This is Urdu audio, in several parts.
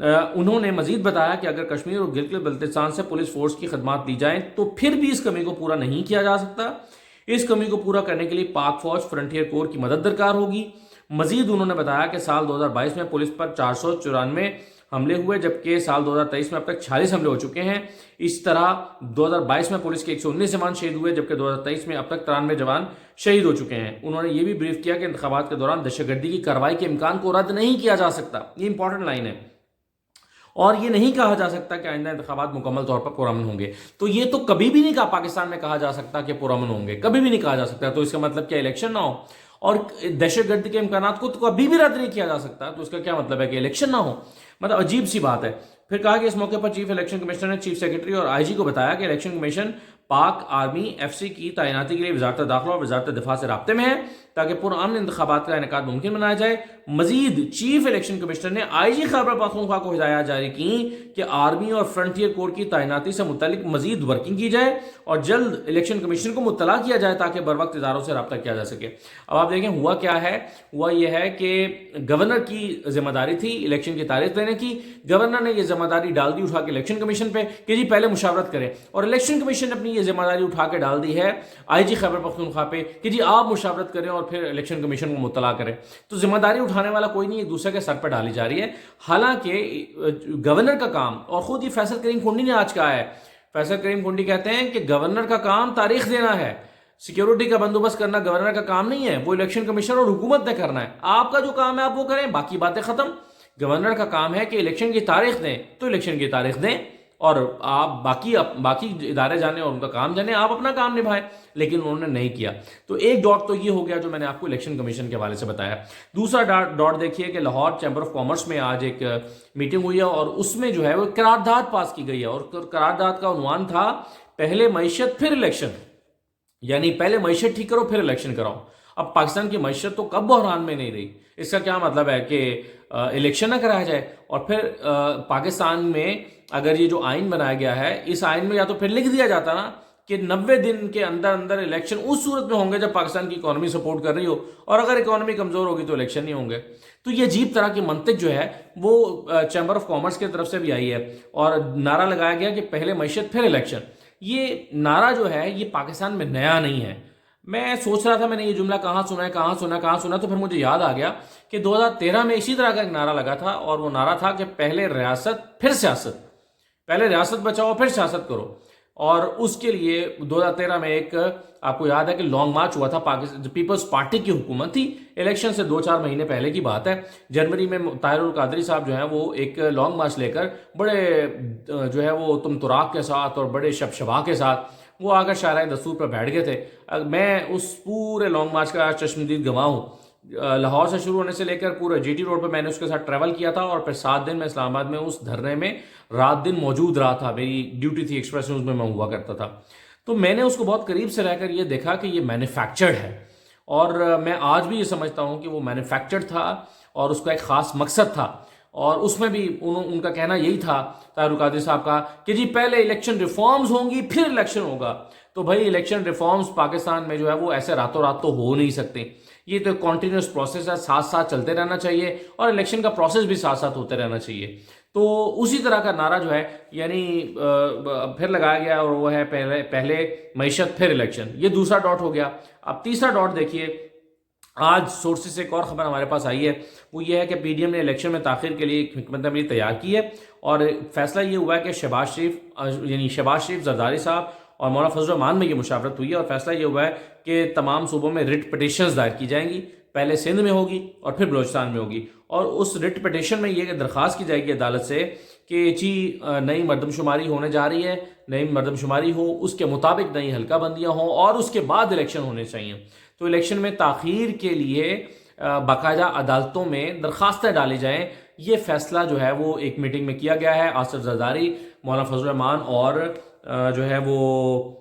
انہوں نے مزید بتایا کہ اگر کشمیر اور گلگت بلتستان سے پولیس فورس کی خدمات دی جائیں تو پھر بھی اس کمی کو پورا نہیں کیا جا سکتا. اس کمی کو پورا کرنے کے لیے پاک فوج فرنٹیئر کور کی مدد درکار ہوگی. مزید انہوں نے بتایا کہ سال 2022 میں پولیس پر 494 حملے ہوئے جبکہ سال 2023 میں اب تک 46 حملے ہو چکے ہیں. اس طرح 2022 میں پولیس کے 119 جوان شہید ہوئے جبکہ 2023 میں اب تک 93 جوان شہید ہو چکے ہیں. انہوں نے یہ بھی بریف کیا کہ انتخابات کے دوران دہشت گردی کی کارروائی کے امکان کو رد نہیں کیا جا سکتا. یہ امپورٹنٹ لائن ہے. اور یہ نہیں کہا جا سکتا کہ آئندہ انتخابات مکمل طور پر پرامن ہوں گے. تو یہ تو کبھی بھی نہیں کہا پاکستان میں کہا جا سکتا کہ پرامن ہوں گے, کبھی بھی نہیں کہا جا سکتا. تو اس کا مطلب کیا الیکشن نہ ہو؟ اور دہشت گردی کے امکانات کو تو کبھی بھی رد نہیں کیا جا سکتا. تو اس کا کیا مطلب ہے کہ الیکشن نہ ہو؟ مطلب عجیب سی بات ہے. پھر کہا کہ اس موقع پر چیف الیکشن کمشنر نے چیف سیکرٹری اور آئی جی کو بتایا کہ الیکشن کمیشن پاک آرمی ایف سی کی تعیناتی کے لیے وزارت داخلہ اور وزارت دفاع سے رابطے میں ہے تاکہ پرامن انتخابات کا انعقاد ممکن بنایا جائے. مزید چیف الیکشن کمشنر نے آئی جی خیبر پختونخوا کو ہدایات جاری کی کہ آرمی اور فرنٹیئر کور کی تعیناتی سے متعلق مزید ورکنگ کی جائے اور جلد الیکشن کمیشن کو مطلع کیا جائے تاکہ بروقت اداروں سے رابطہ کیا جا سکے. اب آپ دیکھیں ہوا کیا ہے. ہوا یہ ہے کہ گورنر کی ذمہ داری تھی الیکشن کی تاریخ دینے کی. گورنر نے یہ ذمہ داری ڈال دی اٹھا کے الیکشن کمیشن پہ کہ جی پہلے مشاورت کریں, اور الیکشن کمیشن نے اپنی یہ ذمہ داری اٹھا کے ڈال دی ہے آئی جی خیبر پختونخوا پہ کہ جی آپ مشاورت کریں اور پھر الیکشن کمیشن کو مطلع کریں. تو ذمہ داری اٹھانے والا کوئی نہیں, ایک دوسرے کے سر پہ ڈالی جا رہی ہے. حالانکہ گورنر کا کام, اور خود یہ فیصل کریم کنڈی نے آج کہا ہے, فیصل کریم کنڈی کہتے ہیں کہ گورنر کا کام تاریخ دینا ہے, سیکیورٹی کا بندوبست کرنا گورنر کا کام نہیں ہے, وہ الیکشن کمیشن اور حکومت نے کرنا ہے. آپ کا جو کام ہے آپ وہ کریں, باقی باتیں ختم. گورنر کا کام ہے کہ الیکشن کی تاریخ دیں تو الیکشن کی تاریخ دیں, اور آپ باقی ادارے جانے اور ان کا کام جانے, آپ اپنا کام نبھائیں. لیکن انہوں نے نہیں کیا. تو ایک ڈاٹ تو یہ ہو گیا جو میں نے آپ کو الیکشن کمیشن کے حوالے سے بتایا. دوسرا ڈاٹ دیکھیے کہ لاہور چیمبر آف کامرس میں آج ایک میٹنگ ہوئی ہے اور اس میں جو ہے وہ قرارداد پاس کی گئی ہے, اور قرارداد کا عنوان تھا پہلے معیشت پھر الیکشن. یعنی پہلے معیشت ٹھیک کرو پھر الیکشن کراؤ. اب پاکستان کی معیشت تو کب بحران میں نہیں رہی. اس کا کیا مطلب ہے کہ الیکشن نہ کرایا جائے, اور پھر پاکستان میں اگر یہ جو آئین بنایا گیا ہے اس آئین میں یا تو پھر لکھ دیا جاتا نا کہ 90 دن کے اندر اندر الیکشن اس صورت میں ہوں گے جب پاکستان کی اکانومی سپورٹ کر رہی ہو, اور اگر اکانومی کمزور ہوگی تو الیکشن نہیں ہوں گے. تو یہ عجیب طرح کی منطق جو ہے وہ چیمبر آف کامرس کی طرف سے بھی آئی ہے, اور نعرہ لگایا گیا کہ پہلے معیشت پھر الیکشن. یہ نعرہ جو ہے یہ پاکستان میں نیا نہیں ہے. میں سوچ رہا تھا میں نے یہ جملہ کہاں سنا, تو پھر مجھے یاد آ گیا کہ 2013 میں اسی طرح کا ایک نعرہ لگا تھا, اور وہ نعرہ تھا کہ پہلے ریاست پھر سیاست, پہلے ریاست بچاؤ پھر سیاست کرو. اور اس کے لیے 2013 میں ایک آپ کو یاد ہے کہ لانگ مارچ ہوا تھا. پیپلز پارٹی کی حکومت تھی, الیکشن سے 2-4 مہینے پہلے کی بات ہے. جنوری میں طاہر القادری صاحب جو ہیں وہ ایک لانگ مارچ لے کر بڑے جو ہے وہ تم تراق کے ساتھ اور بڑے شبشبا کے ساتھ وہ آ کر شاہراہ دستور پر بیٹھ گئے تھے. میں اس پورے لانگ مارچ کا چشمدید گواہ ہوں. لاہور سے شروع ہونے سے لے کر پورے جی ٹی روڈ پہ میں نے اس کے ساتھ ٹریول کیا تھا, اور پھر 7 دن میں اسلام آباد میں اس دھرنے میں رات دن موجود رہا تھا. میری ڈیوٹی تھی ایکسپریس نیوز میں ہوا کرتا تھا. تو میں نے اس کو بہت قریب سے رہ کر یہ دیکھا کہ یہ مینوفیکچرڈ ہے, اور میں آج بھی یہ سمجھتا ہوں کہ وہ مینوفیکچرڈ تھا اور اس کا ایک خاص مقصد تھا. اور اس میں بھی ان کا کہنا یہی تھا طاہر القادری صاحب کا کہ جی پہلے الیکشن ریفارمز ہوں گی پھر الیکشن ہوگا. تو بھائی الیکشن ریفارمز پاکستان میں جو ہے وہ ایسے راتوں رات تو ہو نہیں سکتے. یہ تو کنٹینیوس پروسیس ہے, ساتھ ساتھ چلتے رہنا چاہیے, اور الیکشن کا پروسیس بھی ساتھ ساتھ ہوتے رہنا چاہیے. تو اسی طرح کا نعرہ جو ہے یعنی پھر لگایا گیا, اور وہ ہے پہلے معیشت پھر الیکشن. یہ دوسرا ڈاٹ ہو گیا. اب تیسرا ڈاٹ دیکھیے, آج سورسز سے ایک اور خبر ہمارے پاس آئی ہے, وہ یہ ہے کہ پی ڈی ایم نے الیکشن میں تاخیر کے لیے ایک حکمت عملی تیار کی ہے, اور فیصلہ یہ ہوا ہے کہ شہباز شریف زرداری صاحب اور مولانا فضل الرحمان میں یہ مشاورت ہوئی ہے, اور فیصلہ یہ ہوا ہے کہ تمام صوبوں میں رٹ پٹیشنز دائر کی جائیں گی. پہلے سندھ میں ہوگی اور پھر بلوچستان میں ہوگی, اور اس رٹ پٹیشن میں یہ درخواست کی جائے گی عدالت سے کہ جی نئی مردم شماری ہونے جا رہی ہے, نئی مردم شماری ہو, اس کے مطابق نئی حلقہ بندیاں ہوں, اور اس کے بعد الیکشن ہونے چاہیے. تو الیکشن میں تاخیر کے لیے باقاعدہ عدالتوں میں درخواستیں ڈالی جائیں. یہ فیصلہ جو ہے وہ ایک میٹنگ میں کیا گیا ہے. آصف زرداری, مولانا فضل الرحمان اور جو ہے وہ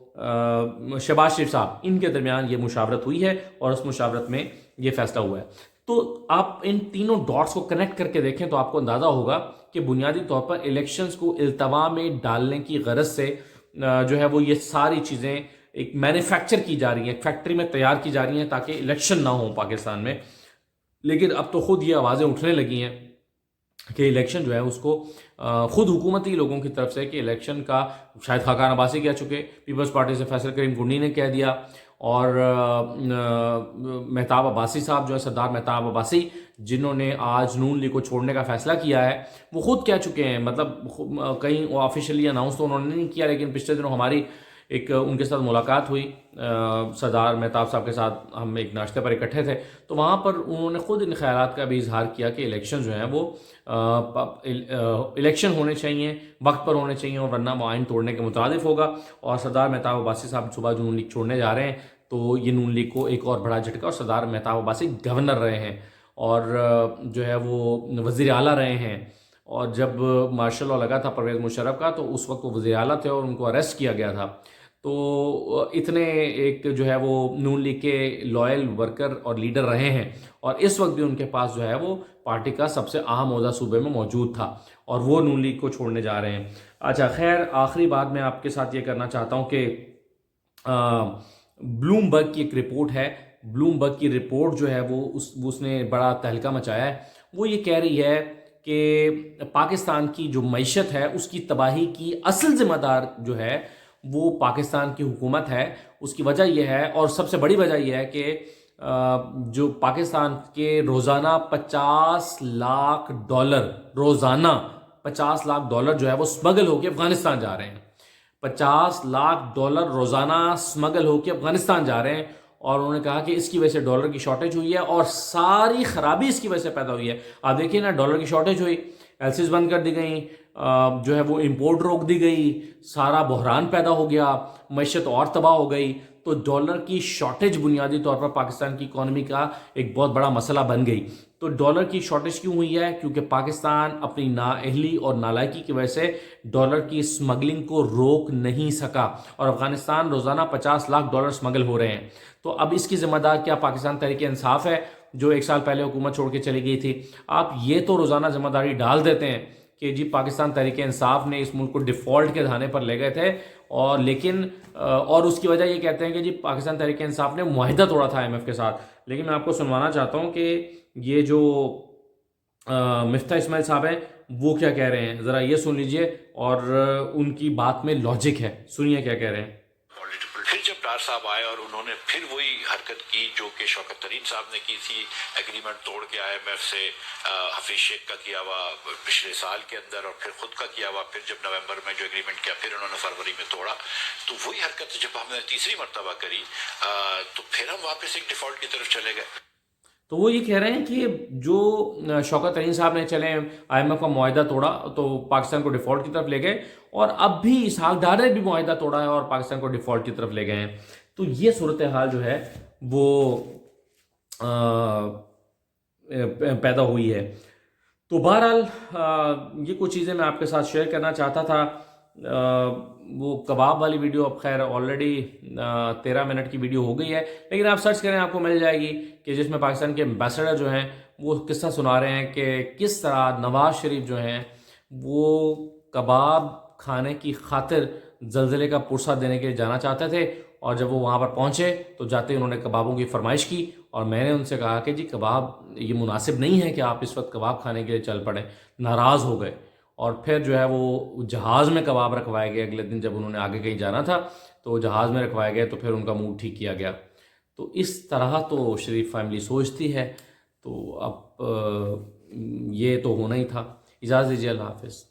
شہباز شریف صاحب, ان کے درمیان یہ مشاورت ہوئی ہے, اور اس مشاورت میں یہ فیصلہ ہوا ہے. تو آپ ان تینوں ڈاٹس کو کنیکٹ کر کے دیکھیں تو آپ کو اندازہ ہوگا کہ بنیادی طور پر الیکشنز کو التوا میں ڈالنے کی غرض سے جو ہے وہ یہ ساری چیزیں ایک مینوفیکچر کی جا رہی ہیں, فیکٹری میں تیار کی جا رہی ہیں تاکہ الیکشن نہ ہو پاکستان میں. لیکن اب تو خود یہ آوازیں اٹھنے لگی ہیں کہ الیکشن جو ہے اس کو خود حکومتی لوگوں کی طرف سے کہ الیکشن کا شاید خاقان عباسی کہہ چکے، پیپلز پارٹی سے فیصل کریم کنڈی نے کہہ دیا، اور مہتاب عباسی صاحب جو ہے، سردار مہتاب عباسی، جنہوں نے آج نون لیگ کو چھوڑنے کا فیصلہ کیا ہے، وہ خود کہہ چکے ہیں، مطلب کہیں وہ آفیشیلی اناؤنس تو انہوں نے نہیں کیا، لیکن پچھلے دنوں ہماری ایک ان کے ساتھ ملاقات ہوئی، سردار مہتاب صاحب کے ساتھ ہم ایک ناشتے پر اکٹھے تھے، تو وہاں پر انہوں نے خود ان خیالات کا بھی اظہار کیا کہ الیکشن جو ہیں وہ الیکشن ہونے چاہیے، وقت پر ہونے چاہیے، اور ورنہ معاہن توڑنے کے مترادف ہوگا۔ اور سردار مہتاب عباسی صاحب صبح جو نون لیگ چھوڑنے جا رہے ہیں، تو یہ نون لیگ کو ایک اور بڑا جھٹکا، اور سردار مہتاب عباسی گورنر رہے ہیں، اور جو ہے وہ وزیر اعلیٰ رہے ہیں، اور جب مارشل لاء لگا تھا پرویز مشرف کا تو اس وقت وہ وزیر اعلیٰ تھے اور ان کو اریسٹ کیا گیا تھا، تو اتنے ایک جو ہے وہ نون لیگ کے لائل ورکر اور لیڈر رہے ہیں، اور اس وقت بھی ان کے پاس جو ہے وہ پارٹی کا سب سے اہم عہدہ صوبے میں موجود تھا، اور وہ نون لیگ کو چھوڑنے جا رہے ہیں۔ اچھا خیر، آخری بات میں آپ کے ساتھ یہ کرنا چاہتا ہوں کہ بلوم برگ کی ایک رپورٹ ہے، بلوم برگ کی رپورٹ جو ہے وہ اس نے بڑا تہلکہ مچایا ہے، وہ یہ کہہ رہی ہے کہ پاکستان کی جو معیشت ہے اس کی تباہی کی اصل ذمہ دار جو ہے وہ پاکستان کی حکومت ہے۔ اس کی وجہ یہ ہے، اور سب سے بڑی وجہ یہ ہے کہ جو پاکستان کے روزانہ 50 لاکھ ڈالر، روزانہ 50 لاکھ ڈالر جو ہے وہ سمگل ہو کے افغانستان جا رہے ہیں، 50 لاکھ ڈالر روزانہ سمگل ہو کے افغانستان جا رہے ہیں، اور انہوں نے کہا کہ اس کی وجہ سے ڈالر کی شارٹیج ہوئی ہے، اور ساری خرابی اس کی وجہ سے پیدا ہوئی ہے۔ آپ دیکھیے نا، ڈالر کی شارٹیج ہوئی، ایلسیز بند کر دی گئیں، جو ہے وہ امپورٹ روک دی گئی، سارا بحران پیدا ہو گیا، معیشت اور تباہ ہو گئی، تو ڈالر کی شارٹیج بنیادی طور پر پاکستان کی اکانومی کا ایک بہت بڑا مسئلہ بن گئی۔ تو ڈالر کی شارٹیج کیوں ہوئی ہے؟ کیونکہ پاکستان اپنی نااہلی اور نالائکی کی وجہ سے ڈالر کی سمگلنگ کو روک نہیں سکا، اور افغانستان روزانہ 50 لاکھ ڈالر سمگل ہو رہے ہیں۔ تو اب اس کی ذمہ دار کیا پاکستان تحریک انصاف ہے، جو 1 سال پہلے حکومت چھوڑ کے چلی گئی تھی؟ آپ یہ تو روزانہ ذمہ داری ڈال دیتے ہیں کہ جی پاکستان تحریک انصاف نے اس ملک کو ڈیفالٹ کے دھانے پر لے گئے تھے، اور لیکن اور اس کی وجہ یہ کہتے ہیں کہ جی پاکستان تحریک انصاف نے معاہدہ توڑا تھا IMF کے ساتھ۔ لیکن میں آپ کو سنوانا چاہتا ہوں کہ یہ جو مفتاح اسماعیل صاحب ہیں وہ کیا کہہ رہے ہیں، ذرا یہ سن لیجئے، اور ان کی بات میں لاجک ہے، سنیے کیا کہہ رہے ہیں۔ پھر جب ڈار صاحب آئے اور انہوں نے پھر وہی حرکت کی جو کہ شوکت ترین صاحب نے کی تھی، ایگریمنٹ توڑ کے IMF سے، حفیظ شیخ کا کیا ہوا پچھلے سال کے اندر، اور پھر خود کا کیا ہوا، پھر جب نومبر میں جو ایگریمنٹ کیا پھر انہوں نے فروری میں توڑا، تو وہی حرکت جب ہم نے تیسری مرتبہ کری تو پھر ہم واپس ایک ڈیفالٹ کی طرف چلے گئے۔ تو وہ یہ کہہ رہے ہیں کہ جو شوکت ترین صاحب نے چلے IMF کا معاہدہ توڑا تو پاکستان کو ڈیفالٹ کی طرف لے گئے، اور اب بھی اسحاق ڈار نے بھی معاہدہ توڑا ہے اور پاکستان کو ڈیفالٹ کی طرف لے گئے ہیں۔ تو یہ صورتحال جو ہے وہ پیدا ہوئی ہے۔ تو بہرحال یہ کچھ چیزیں میں آپ کے ساتھ شیئر کرنا چاہتا تھا۔ وہ کباب والی ویڈیو اب خیر آلریڈی 13 منٹ کی ویڈیو ہو گئی ہے، لیکن آپ سرچ کریں آپ کو مل جائے گی، کہ جس میں پاکستان کے ایمبیسڈر جو ہیں وہ قصہ سنا رہے ہیں کہ کس طرح نواز شریف جو ہیں وہ کباب کھانے کی خاطر زلزلے کا پرسہ دینے کے لیے جانا چاہتے تھے، اور جب وہ وہاں پر پہنچے تو جاتے ہی انہوں نے کبابوں کی فرمائش کی، اور میں نے ان سے کہا کہ جی کباب یہ مناسب نہیں ہے کہ آپ اس وقت کباب کھانے کے لیے چل پڑیں، ناراض ہو گئے، اور پھر جو ہے وہ جہاز میں کباب رکھوائے گئے۔ اگلے دن جب انہوں نے آگے کہیں جانا تھا تو جہاز میں رکھوائے گئے، تو پھر ان کا موڈ ٹھیک کیا گیا۔ تو اس طرح تو شریف فیملی سوچتی ہے، تو اب یہ تو ہونا ہی تھا۔ اجازت دیجیے، اللہ حافظ۔